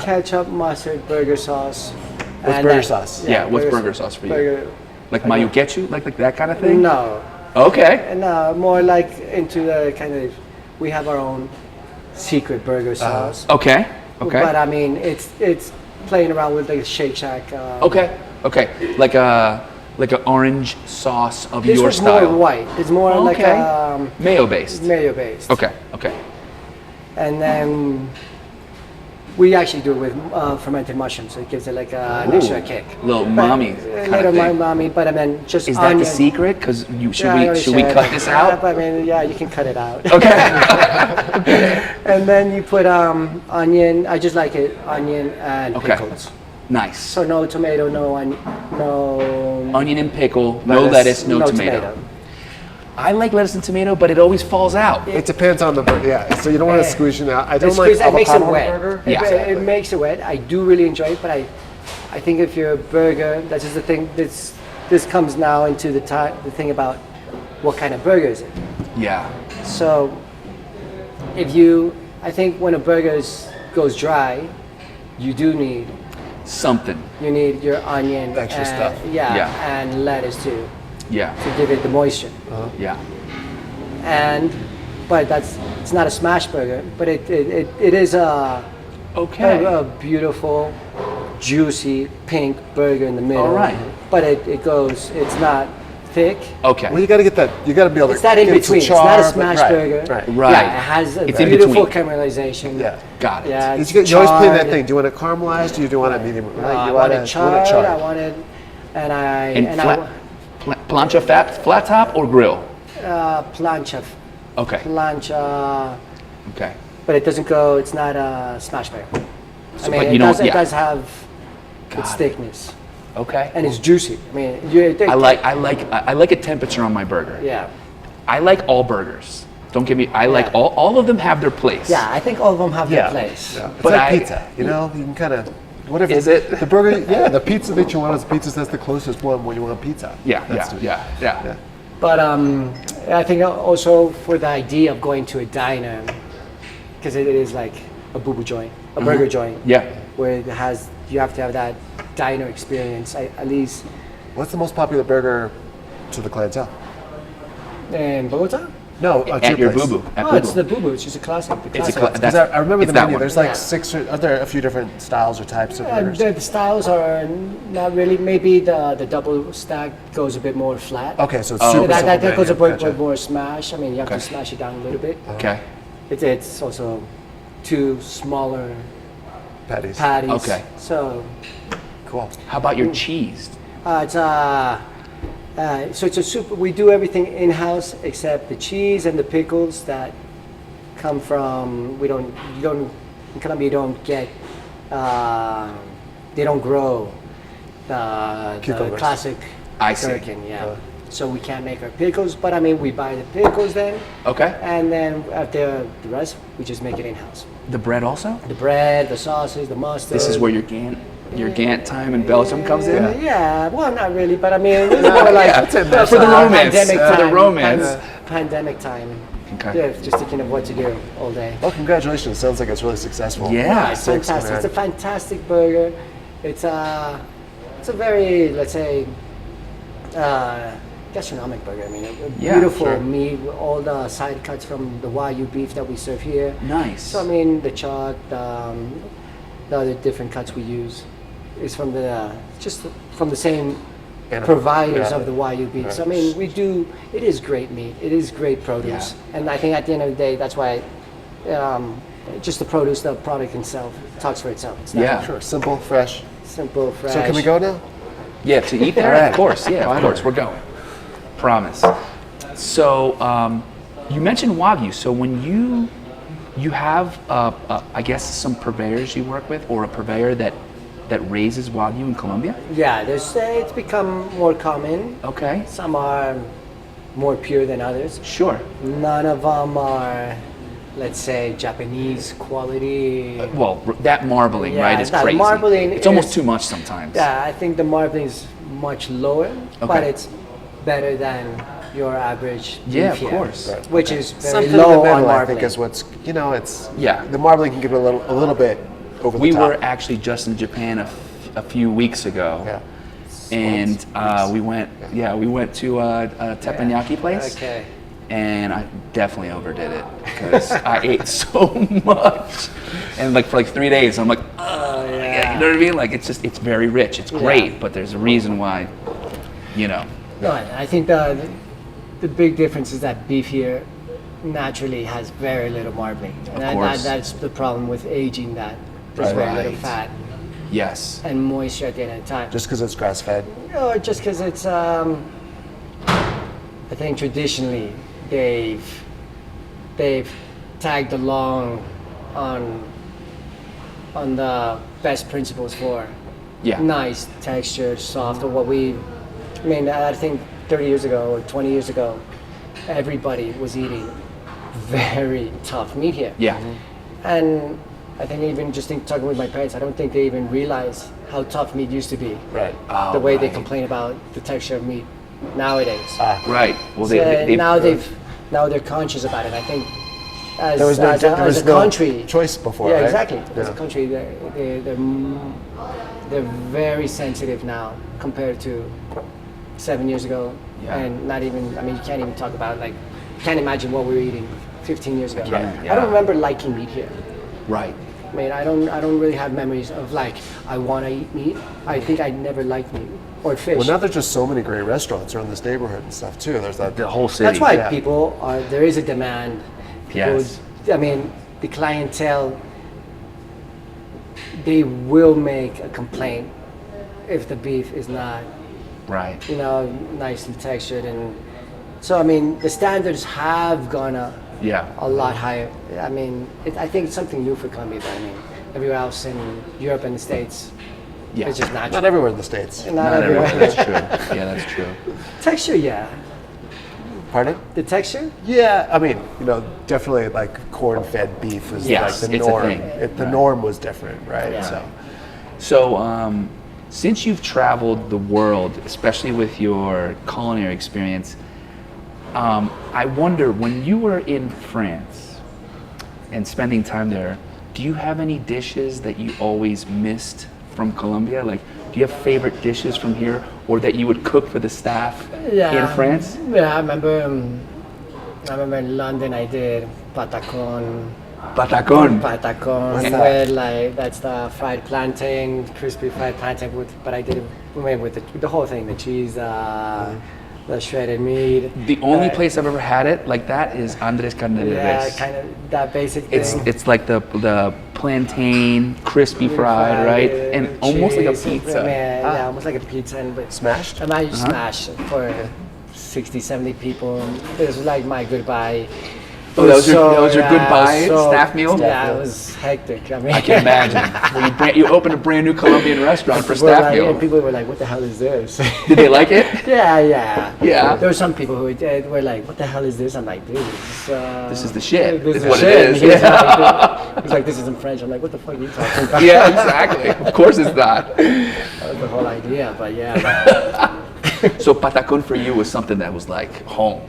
Ketchup, mustard, burger sauce. What's burger sauce? Yeah, what's burger sauce for you? Burger, Like mayo ketchup, like that kind of thing? no, Okay. and more like into the kind of. We have our own secret burger sauce. Okay. Okay. But I mean, it's playing around with like Shake Shack. Okay. Okay. Like an orange sauce of This your was style. more white. It's more like Okay. Mayo based. mayo based. Okay. Okay. And then we actually do it with fermented mushrooms, so it gives it like an extra kick. Little mommy A kind little of thing. mommy, but I mean, just Is that onion. the secret? Because Yeah, I already should we said. cut this Yeah, out? but I mean, yeah, you can cut it out. Okay. And then you put onion. I just like it, onion and Okay. pickles. Nice. So no tomato, no onion, no Onion and pickle, no Lettuce, lettuce, no tomato. I like lettuce and tomato, but it always falls out. It depends on the burger. Yeah, so you don't want to squeeze it out. I don't It like makes it avocado on wet. a burger. Yeah. It makes it wet. I do really enjoy it, but I think if you're a burger, that's just the thing. This comes now into the thing about what kind of burger is it. Yeah. So I think when a burger goes dry, you do need Something. you need your onion, Extra and, stuff. Yeah. and lettuce too Yeah. to give it the moisture. Yeah. But it's not a smash burger, but it is Okay. a beautiful, juicy pink burger in the middle. All right. But it's not thick. Okay. Well, you got to get that. You got to be able to. It's that in give it some between. It's not a char, but- smash right, burger. Right. Right. Yeah, it has a It's in beautiful between. caramelization. Yeah. Got it. Yeah, it's You always play that charred. thing. Do you want it caramelized? Or do you want it medium? I you want it it charred. charred. I want it, and And plancha flat top or grill? plancha, Okay. plancha. Okay. But it doesn't go. It's not a smash burger. I mean, but it you does. don't- It yeah. does have Got its it. thickness, Okay. and it's juicy. I mean, I like a temperature on my burger. Yeah. I like all burgers. Don't get me. I like Yeah. all of them have their place. Yeah, I think all of them have Yeah. their place. Yeah. It's But like I- pizza. You know, you can kind of. Whatever. Is it? The burger? Yeah, the pizza that you want is pizza. That's the closest one when you want pizza. Yeah. That's Yeah. Yeah. But I think also for the idea of going to a diner, because it is like a boo-boo joint, a burger joint, Yeah. where you have to have that diner experience. At least What's the most popular burger to the clientele? in Bogota. No, At your place. boo boo. Oh, it's the boo-boo. It's just a classic. The It's a classic. cla- Because I remember It's the that menu. one. There's like Yeah. are there a few different styles or types of burgers? The styles are not really. Maybe the double stack goes a bit more flat. Okay, so it's Oh, super That simple goes a menu. bit Gotcha. more smash. I mean, you have Okay. to smash it down a little bit. Okay. It's also two smaller Patties. patties. Okay. So Cool. How about your cheese? so it's a super. We do everything in house except the cheese and the pickles that come from. You don't in Colombia. You don't get. They don't grow the Cucumbers. classic I see. gherkin. Yeah. So we can't make our pickles, but I mean we buy the pickles then, Okay. and then after the rest we just make it in house. The bread also? The bread, the sausage, the mustard. This is where your Gantt time in Belgium comes in? Yeah, well, not really, but I mean, it's more like Yeah, for the romance. For the romance. Pandemic time. Okay. Yeah, just thinking of what to do all day. Well, congratulations. Sounds like it's really successful. Yeah. It's Thanks, fantastic. man. It's a fantastic burger. It's a very, let's say, gastronomic burger. I mean, a Yeah, beautiful sure. meat, with all the side cuts from the Wagyu beef that we serve here. Nice. So I mean, the chuck, the other different cuts we use is from the same And- providers yeah. of the Wagyu beef. So I mean, it is great meat. It is great produce. Yeah. And I think at the end of the day, that's why just the produce, the product itself talks for itself. It's not Yeah. Sure. Simple, fresh. simple, fresh. So can we go now? Yeah, to eat there? All right. Of course, yeah, of Finally. course, we're going. Promise. So, you mentioned Wagyu. So when you have, I guess, some purveyors you work with, or a purveyor that raises Wagyu in Colombia? Yeah, it's become more common. Okay, Some are more pure than others. sure. None of them are, let's say, Japanese quality. Well, that marbling, Yeah, right, is no, the crazy. marbling It's almost is- too much sometimes. Yeah, I think the marbling is much lower, but Okay. it's better than your average Yeah, beef of here, course. Right. which is very Something in low the on middle, I marbling. think, is what's, it's, Yeah. the marbling can get a little bit over We the top. were actually just in Japan a few weeks ago. Yeah. And we went to a teppanyaki place. Okay. And I definitely overdid it because I ate so much, and like for like 3 days, I'm like, oh yeah, you know what I mean? Like it's very rich, it's great, but there's a reason why, you know. No, I think the big difference is that beef here naturally has very little marbling, and course. that's the problem with aging. That there's very little Right. fat Yes. and moisture at the end of the time. Just because it's grass-fed. No, just because it's, I think traditionally they've tagged along on the best principles for Yeah. nice texture, soft, or what we, I mean, I think 30 years ago or 20 years ago, everybody was eating very tough meat here. Yeah. And I think even just talking with my parents, I don't think they even realize how tough meat used to be. Right. Oh, The way they right. complain about the texture of meat nowadays. Right. Well, So they've now they're conscious about it. I think as, There was no, as, there a, was as a no country, choice before, yeah, right? exactly. As a Yeah. country, they're very sensitive now compared to 7 years ago, Yeah. and not even. I mean, you can't even talk about like. Can't imagine what we were eating 15 years ago. can't, I yeah. don't remember liking meat here. right. I mean, I don't really have memories of like I want to eat meat. I think I never liked meat or fish. Well, now there's just so many great restaurants around this neighborhood and stuff too. There's that. The whole city. That's why Yeah. people are. There is a demand. People, Yes. I mean, the clientele. They will make a complaint if the beef is not, Right. nicely textured, and so I mean the standards have gone up Yeah. a lot higher. I mean, I think it's something new for Colombia, but I mean, everywhere else in Europe and the States, Yeah. it's just natural. Not everywhere in the States. Not Not everywhere. everyone. That's true. Yeah, that's true. Texture, yeah. Pardon? The texture? Yeah, I mean, definitely like corn-fed beef was Yes, like the it's a norm. thing. The Right. norm was different, right? Yeah. So Since you've traveled the world, especially with your culinary experience, I wonder when you were in France and spending time there, do you have any dishes that you always missed from Colombia? Like, do you have favorite dishes from here, or that you would cook for the staff in France? Yeah, I remember in London I did patacon. Patacon. Patacon, What's that? where like that's the fried plantain, crispy fried plantain but I did it with the whole thing, the cheese, the shredded meat. The only place I've ever had it like that is Andrius Carne de Yeah, Res. kind of that basic thing. It's like the plantain, crispy fried, right? And almost like a cheese, pizza. Yeah, almost like a pizza, and but smashed. I might smash for 60, 70 people. It was like my goodbye. Oh, that was your goodbye staff meal? Yeah, it was hectic. I mean, I can imagine. When you open a brand new Colombian restaurant for people were staff like, meal. and people were like, "What the hell is this?" Did they like it? Yeah. Yeah. There were some people who were like, "What the hell is this?" I'm like, "Dude, This is the shit. This This is what shit." it is. He was like, he's like, "This isn't French." I'm like, "What the fuck are you talking about?" Yeah, exactly. Of course it's not. That was the whole idea, but yeah. So patacon for you was something that was like home.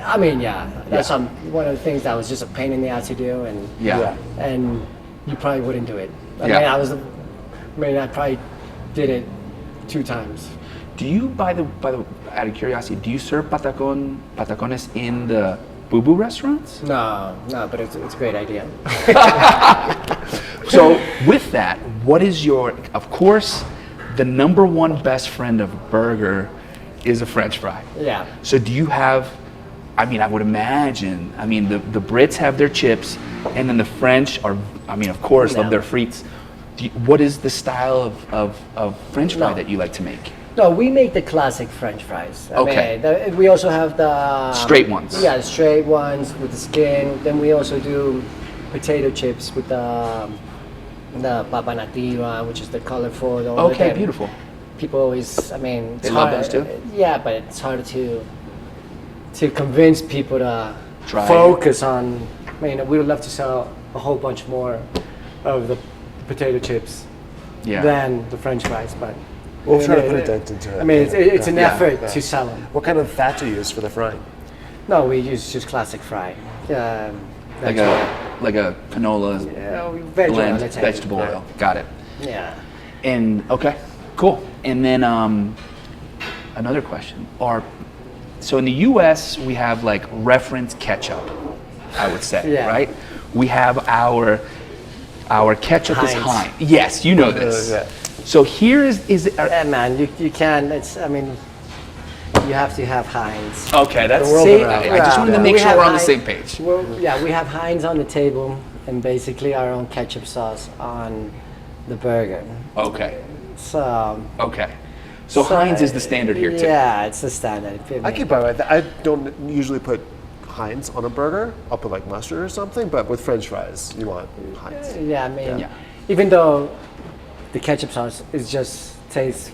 I mean, yeah, that's one of the things that was just a pain in the ass to do, and Yeah. and you probably wouldn't do it. Yeah. I probably did it 2 times. Do you, by the out of curiosity, do you serve patacones in the boo-boo restaurants? No, but it's a great idea. So with that, what is of course, the number one best friend of burger is a French fry. Yeah. So do you have, I would imagine, the Brits have their chips, and then the French are, of course, love their frites. What is the style of French fry that you like to make? No, we make the classic French fries. Okay. We also have the Straight ones. Yeah, the straight ones with the skin. Then we also do potato chips with the papa nativa, which is the colorful. Okay, beautiful. People always, it's They love hard, those too? Yeah, but it's hard to convince people to Try it. focus on. We would love to sell a whole bunch more of the potato chips Yeah. than the French fries, but We'll try to put a dent into it. I mean, it's an Yeah. effort Yeah. to sell them. What kind of fat do you use for the frying? No, we use just classic fry. Like a canola Veg oil, blend, let's say. vegetable oil. Got it. Yeah. And okay, cool. And then another question: so in the U.S. we have like reference ketchup, I would say, Yeah. right? We have our ketchup is Heinz. Heinz. Yes, you know this. Yeah. So here is Yeah, man, you can. You have to have Heinz. okay. That's world see, around. I just wanted to make We sure have we're on the Heinz- same page. Well, yeah, we have Heinz on the table and basically our own ketchup sauce on the burger. Okay. So, Okay. So Heinz is the standard here too. Yeah, it's the standard. I keep by that. I don't usually put Heinz on a burger. I'll put like mustard or something, but with French fries, you want Heinz. Yeah, I mean, Yeah. even though the ketchup sauce tastes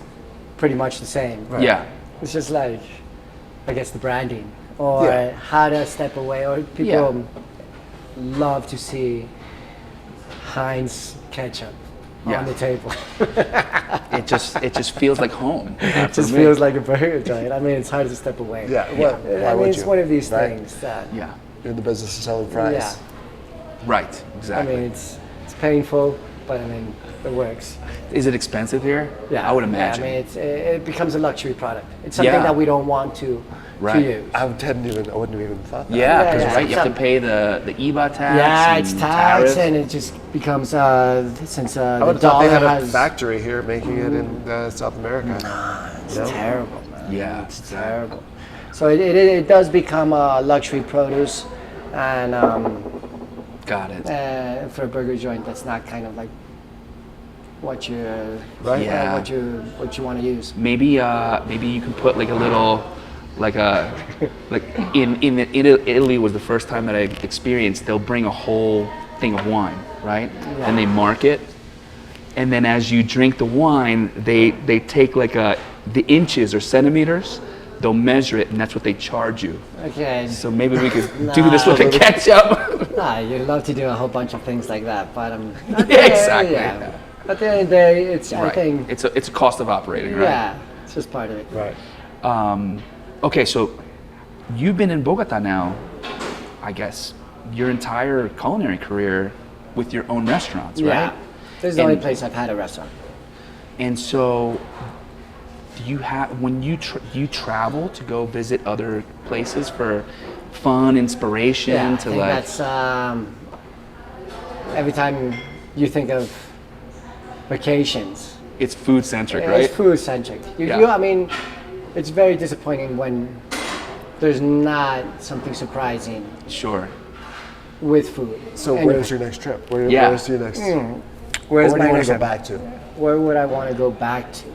pretty much the same. Yeah. It's just like, I guess, the branding or Yeah. how to step away. Or people love to see Heinz ketchup Yeah. on the table. It just feels like home. It just feels like a burger joint. I mean, it's hard to step away. Yeah. Why I mean, would it's you? one of these Right? things that, Yeah. You're in the business of selling fries. yeah. Right. I Exactly. mean, it's painful, but I mean, it works. Is it expensive here? Yeah, I would imagine. Yeah, I mean, it becomes a luxury product. It's something Yeah. that we don't want to Right. use. I wouldn't have even thought that. Yeah, because yeah. right, you have to pay the IVA tax. Yeah, and it's tax, tariff. and it just becomes since I the would have thought dollar they had a has. factory here making it in South America. It's No? terrible, man. Yeah, It's terrible. So it does become a luxury produce, and Got it. for a burger joint, that's not kind of like what you Right. Yeah. what you want to use. Maybe you can put like a little, like in Italy was the first time that I experienced. They'll bring a whole thing of wine, right? Yeah. And they mark it, and then as you drink the wine, they take like the inches or centimeters. They'll measure it, and that's what they charge you. Okay. So maybe we could do this with the ketchup. Nah, you'd love to do a whole bunch of things like that, but Yeah, exactly. Yeah. At the end of the day, it's I Right. think It's a cost of operating, right? yeah, it's just part of it. Right. Okay, so you've been in Bogota now, I guess, your entire culinary career with your own restaurants, Yeah. right? This is the only And- place I've had a restaurant. And so, do you have when you travel to go visit other places for fun, inspiration, Yeah, I to think like? that's every time you think of vacations, It's food centric, right? it's food centric. Yeah. I mean, it's very disappointing when there's not something surprising Sure. with food. So And where's your next trip? Yeah. Where's your next? where's Where do my you want next to go trip? back to? Where would I want to go back to?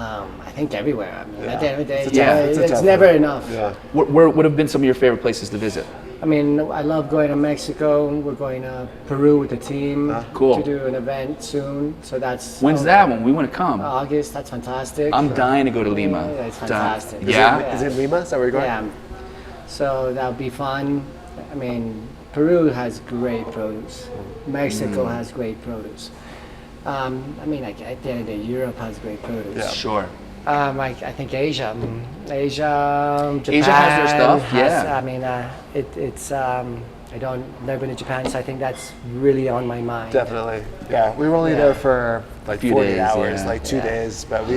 I think everywhere. I mean, at the end of the day, It's a tough- it's a it's tough never one. enough. Yeah. Where would have been some of your favorite places to visit? I mean, I love going to Mexico. We're going to Peru with the team Cool. to do an event soon. So that's When's that one? We want to come. August. That's fantastic. I'm dying to go to Lima. Yeah, it's Dying. fantastic. Yeah? Is it Lima? Is that where you're going? Yeah. So that would be fun. I mean, Peru has great produce. Mexico has great produce. I mean, like at the end of the day, Europe has great produce. Yeah. Sure. I think Asia, Japan. Asia has their stuff, yeah. I mean, it's. Never been to Japan, so I think that's really on my mind. Definitely. Yeah. We were only Yeah. there for like Few 40 days, hours, yeah. like 2 Yeah. days, but we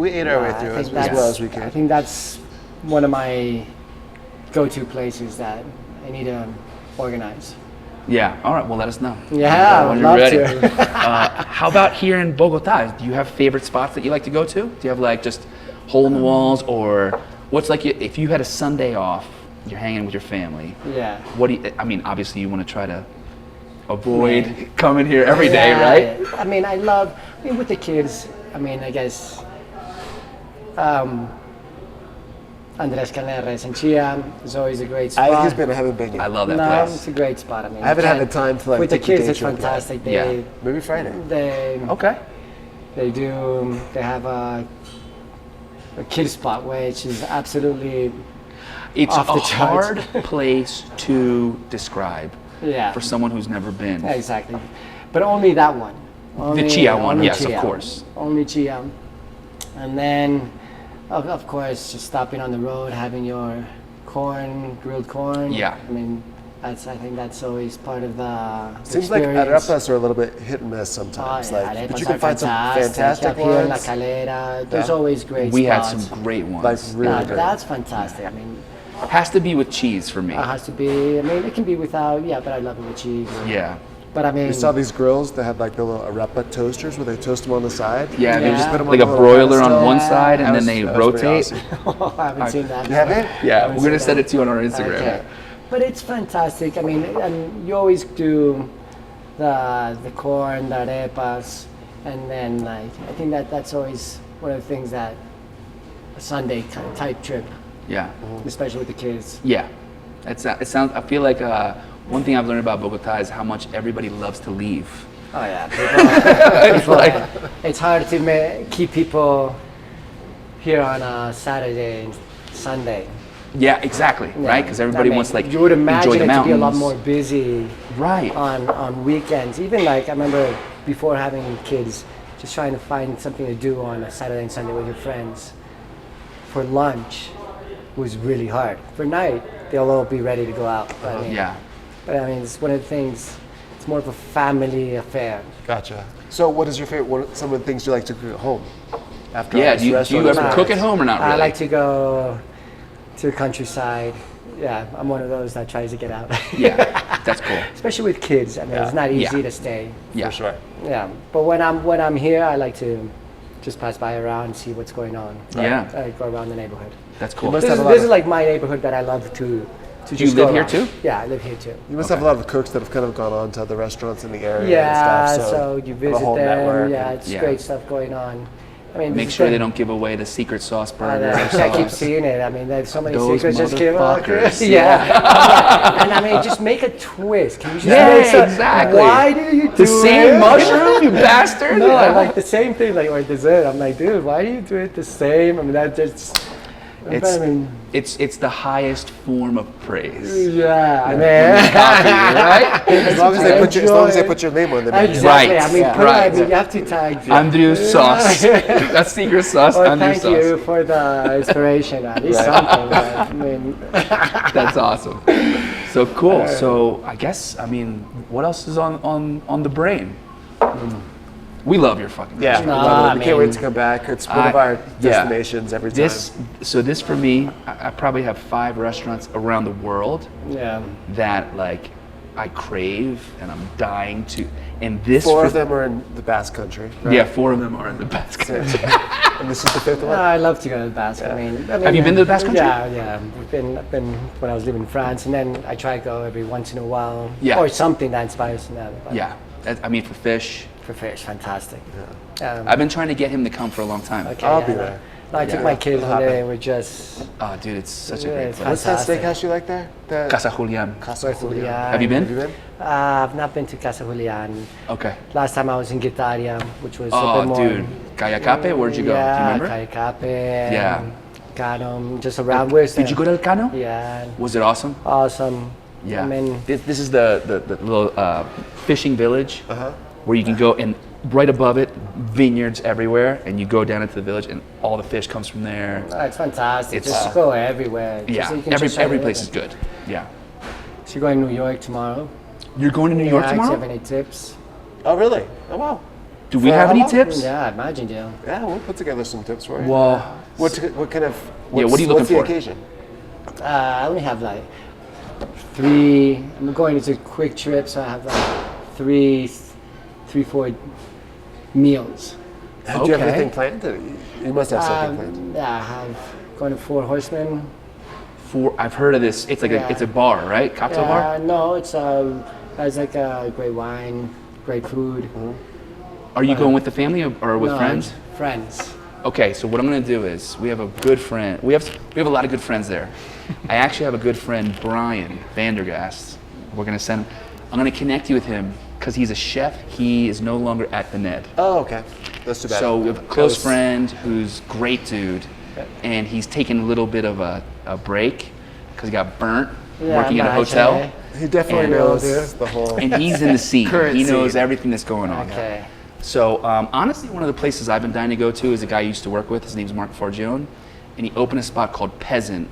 ate our way I through think as that's- well as we I could. think that's one of my go-to places that I need to organize. Yeah. All right. Well, let us know. Yeah, I When would you're love ready. to. How about here in Bogota? Do you have favorite spots that you like to go to? Do you have like just hole in the walls, or what's like if you had a Sunday off, you're hanging with your family? Yeah. What do you? I mean, obviously you want to try to avoid coming here every day, right? I mean, with the kids, I mean, I guess Andres Caneres and Chia is always a great spot. He's been, I haven't been yet. I love that No, place. it's a great spot. I mean, I haven't you had the can't- time to like with the take kids, day it's trip yet. fantastic. Yeah. Maybe Friday. They Okay. have a kids spot which is absolutely It's Off a the charts. hard place to describe yeah for someone who's never been. exactly, but only that one. Only, Chia one, only yes, of Chia. course. Only Chia. And then, of course, just stopping on the road, having your corn, grilled corn. Yeah. I mean, I think that's always part of the Seems like experience. arepas are a little bit hit and miss sometimes. Oh, yeah, like, but arepas you can are find some fantastic Up here in La ones. Calera, there's Yeah. always great We had spots. some great ones. Like really Yeah, good. that's fantastic. I mean, Has to be with cheese for me. it has to be. I mean, it can be without. Yeah, but I love it with cheese. Yeah. But I mean, You saw these grills that had like the little arepa toasters where they toast them on the side. Yeah, they Yeah. just Put them like a on the little broiler on pedestal. one side and That then was- they that was pretty rotate. awesome. I haven't seen that. You haven't? Yeah, haven't we're gonna seen send that. it to you on our Instagram. Okay. But it's fantastic. I mean, and you always do the corn, the arepas, and then like I think that's always one of the things that a Sunday kind of type trip, Yeah. especially with the kids. Yeah. It sounds. I feel like one thing I've learned about Bogota is how much everybody loves to leave. Oh yeah, people, like- it's hard to keep people here on a Saturday and Sunday. Yeah, exactly. Right, because everybody I mean, wants like you would imagine enjoy the it to mountains. be a lot more busy Right. on weekends. Even like I remember before having kids, just trying to find something to do on a Saturday and Sunday with your friends for lunch was really hard. For night, they'll all be ready to go out. But I mean, Yeah. But I mean, it's one of the things. It's more of a family affair. Gotcha. So, what is your favorite? What are some of the things you like to cook at home? After Yeah. all this Do you restaurant ever Nah, cook at home or not really? I like to go to the countryside. Yeah, I'm one of those that tries to get out. Yeah, that's cool. Especially with kids. I mean, it's not easy Yeah. to stay. Yeah. For sure. Yeah, but when I'm here, I like to just pass by around and see what's going on. Yeah. I go around the neighborhood. That's cool. must This have is, a lot this of- is like my neighborhood that I love to you just go live here around. too? Yeah, I live here too. You must have a lot of cooks that have kind of gone on to the restaurants in the area Yeah, and stuff. so you have a visit whole them. network Yeah, and- it's Yeah. great stuff going on. I mean, Make this is sure the- they don't give away the secret sauce I burger. know, I keep seeing it. I mean, there's so many Those secrets just give up. motherfuckers. Yeah. And I mean, just make a twist. Can you just Yeah, make some, exactly. Why do you do The same it? mushroom, you bastard. No, I like the same thing, like or dessert. I'm like, dude, why do you do it the same? I mean, that just. It's I mean, it's the highest form of praise. yeah, I mean, Right? As long as they put your, as long as they Enjoy put your name on the menu. exactly. Right, I mean, right. I mean, you have to tag. Andrius sauce. That's secret sauce. Or Andrius thank sauce. you for the inspiration. At least something. But, I mean, That's awesome. So cool. So I guess what else is on the brain? We love your fucking Yeah, restaurant. we love it. I We can't wait mean, to come back. It's one of I- our yeah. destinations every time. This for me, I probably have 5 restaurants around the world yeah. that like I crave and I'm dying to. And this 4 for, of them are in the Basque Country. Right? Yeah, 4 of them are in the basket. And this is the 5th one. I love to go to the Basque. I mean, Have you been to the Basque Country? Yeah, yeah. I've been when I was living in France, and then I try to go every once in a while. Yeah. Or something that inspires me. But Yeah, I mean for fish. For fish, fantastic. I've been trying to get him to come for a long time. Okay, I'll yeah, be no. there. No, I took Yeah. my kids It'll one day. happen. We're just Oh, dude, it's such a Yeah, great it's place. What's that fantastic. steakhouse you like there? The Casa Julian. Casa Julian. yeah. Have you been? Have you been? I've not been to Casa Julian. Okay. Last time I was in Guitaria, which was a Oh, bit more. dude, Cayacape, where'd you go? Do you Yeah, remember? Cayacape. Yeah. Canum, just around. Where's Did you go to El Cano? Yeah, Was it awesome? awesome. Yeah. I mean, This is the little fishing village where you can go and right above it, vineyards everywhere, and you go down into the village and all the fish comes from there. it's fantastic. It's- Just go everywhere. Yeah, Just, you can every just every have place it. is good. Yeah. So you're going to New York tomorrow? You're going to New York Yeah, do you have tomorrow? any tips? Oh, really? Oh, wow. Do we For have any how long? tips? Yeah, I imagine you. Yeah, we'll put together some tips for you. Well, What kind of? Yeah, what are you looking what's the for? occasion? I only have like 3. I'm going into a quick trip, so I have like 4 meals. Do you have Okay. anything planned? You must have something planned. Yeah, I have going to Four Horsemen. I've heard of this. It's like Yeah. it's a bar, right? Cocktail bar. No, it's like a great wine, great food. Are you going with the family or with No, friends? Friends. Okay, so what I'm gonna do is we have a good friend. We have a lot of good friends there. I actually have a good friend, Brian Vandergast. We're gonna send him. I'm gonna connect you with him because he's a chef. He is no longer at the Ned. Oh, okay. That's too bad. So we have a close friend who's great dude, and he's taking a little bit of a break because he got burnt working at a hotel. Okay. He definitely And- knows the whole. And he's in the scene. Current He knows scene. everything that's going on. Okay. So honestly, one of the places I've been dying to go to is a guy I used to work with. His name's Mark Fargione, and he opened a spot called Peasant,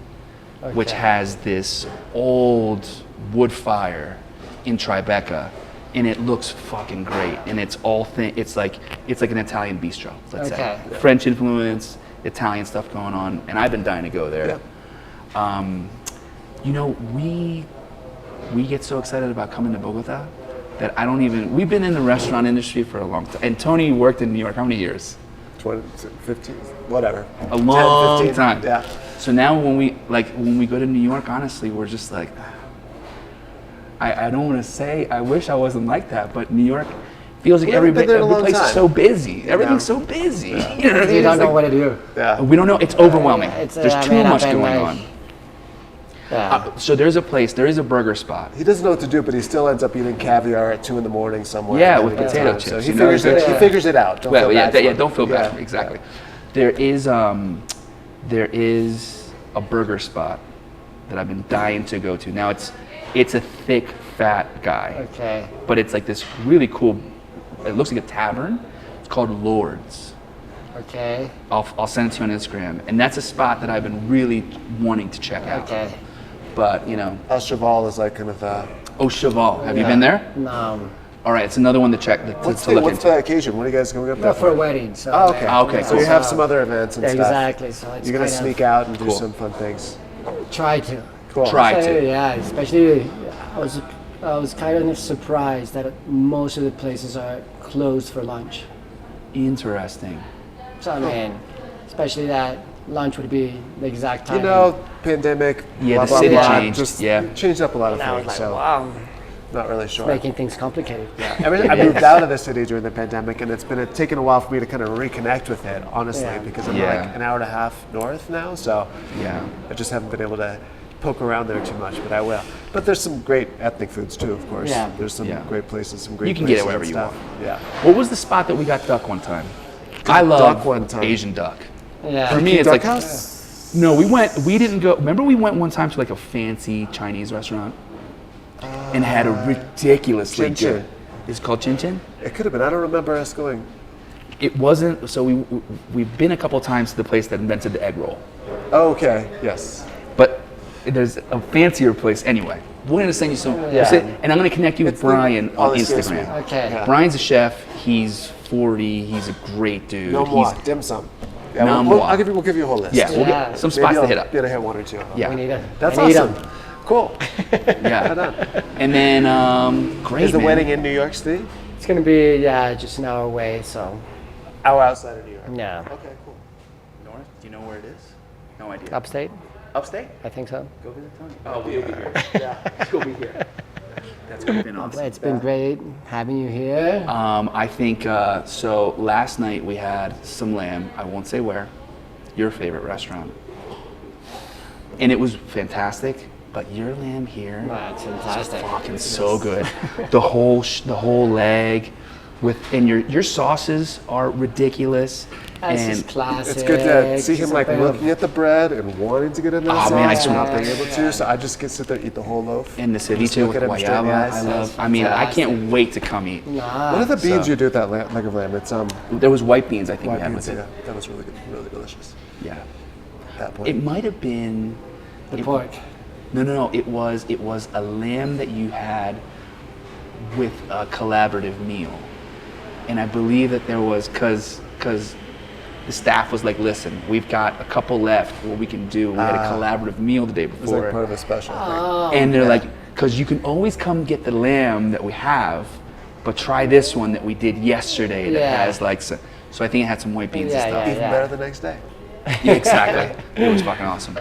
which has this old wood fire in Tribeca, and it looks fucking great. And it's all it's like an Italian bistro, let's say. French influence, Italian stuff going on, and I've been dying to go there. You know, we get so excited about coming to Bogota that we've been in the restaurant industry for a long time. And Tony worked in New York how many years? 20, 15, whatever. A long 10, 15, time. Yeah. So now when we go to New York, honestly, we're just like, I don't want to say, I wish I wasn't like that, but New York feels like every place is so busy. Everything's so busy. You know what I mean? You don't know what to do. Yeah. We don't know. It's overwhelming. There's too much going on. So there is a burger spot. He doesn't know what to do, but he still ends up eating caviar at 2 a.m. somewhere. Yeah, with potato chips. So he figures it out. Don't feel bad for him. Don't feel bad for him. Exactly. There is a burger spot that I've been dying to go to. Now it's a thick, fat guy. Okay. But it's like this really cool. It looks like a tavern. It's called Lords. Okay. I'll send it to you on Instagram, and that's a spot that I've been really wanting to check out. Okay. But you know, El Cheval is like kind of the. Au Cheval. Have you been there? No. All right, it's another one to check. What's to look the into. occasion? What are you guys going up there For a wedding. So Oh, okay. Okay, So cool. you have some other events and stuff. Exactly. So it's You're gonna kind sneak out and do Cool. some fun things. Try to. Cool. Try to. Yeah, especially I was kind of surprised that most of the places are closed for lunch. Interesting. So I mean, especially that lunch would be the exact time. You know, pandemic. Yeah, blah, the blah, city blah, changed, Just yeah. changed up a lot of And I was things. like, So wow, not really sure. making things complicated. I moved out of the city during the pandemic, and it's taken a while for me to kind of reconnect with it, honestly, Yeah. because I'm Yeah. like an hour and a half north now, so Yeah. I just haven't been able to poke around there too much, but I will. But there's some great ethnic foods too, of course. Yeah. There's some Yeah. great places, some great You can get it places and wherever you stuff. want. Yeah. What was the spot that we got duck one time? I love duck one time. Asian duck. Yeah. For me, it's Duck like House? no. We didn't go. Remember, we went one time to like a fancy Chinese restaurant and had a ridiculously Chin Chin. good. It's called Chin Chin. It could have been. I don't remember us going. It wasn't. So we've been a couple times to the place that invented the egg roll, Oh, okay. Yes. but there's a fancier place anyway. We're gonna send you some, and I'm gonna connect you with Brian all on the same Instagram. sweet. Okay. Yeah. Brian's a chef. He's 40. He's a great dude. No He's- more dim sum. Yeah, No we'll more. we'll give you a whole list. Yeah, we'll Yeah. get some Maybe spots to I'll hit up. Get a hit one or two. Yeah. We need it. That's I need awesome. 'em. Cool. Yeah. And then great. Is the man. wedding in New York City? It's gonna be just an hour away. So Hour outside of New York. yeah, Okay, cool. North? Do you know where it is? No idea. upstate. Upstate? I think so. Go visit Tony. Oh, we'll be here. Yeah. We'll be here. That's been awesome. It's been great having you here. I think so. Last night we had some lamb. I won't say where. Your favorite restaurant, and it was fantastic. But your lamb here, It's fantastic. fucking so good. The whole leg, and your sauces are ridiculous. It's And just classic. It's good to see him Just a like bit looking at the bread and wanting to get in there. Oh, man, I and not swear. being able to. So I just sit there, eat the whole loaf. and the Just ceviche look with at him straight in the guayaba. eyes. I love. I mean, I can't wait to come eat. Nah. What are the beans So- you do with that leg of lamb? It's There was white beans. I think white we had beans. with Yeah, it. that was really good, really delicious. Yeah. At that point. It might have been. the pork. No. It was a lamb that you had with a collaborative meal, and I believe that there was because the staff was like, listen, we've got a couple left. What we can do? We had a collaborative meal the day It was before, like part of a special thing. Oh. and they're like, because you can always come get the lamb that we have, but try this one that we did yesterday that Yeah. has like. So I think it had some white beans Yeah, and stuff. Even better the next day. Yeah, exactly. It was fucking awesome.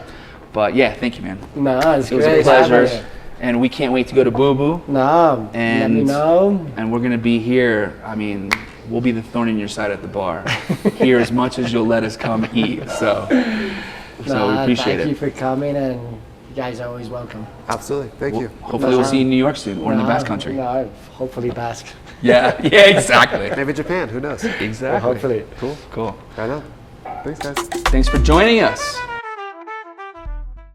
But yeah, thank you, man. No, it's It was great. a pleasure. having you. And we can't wait to go to Boo Boo. No, let And me know. And we're gonna be here. I mean, we'll be the thorn in your side at the bar. Here as much as you'll let us come eat. So we appreciate Thank you it. for coming, and you guys are always welcome. Absolutely. Thank you. Hopefully we'll see you in New York soon or in the No, Basque Country. No, hopefully Basque. Yeah, exactly. Maybe Japan. Who knows? Exactly. Hopefully. Cool. I know. Thanks, guys. Thanks for joining us.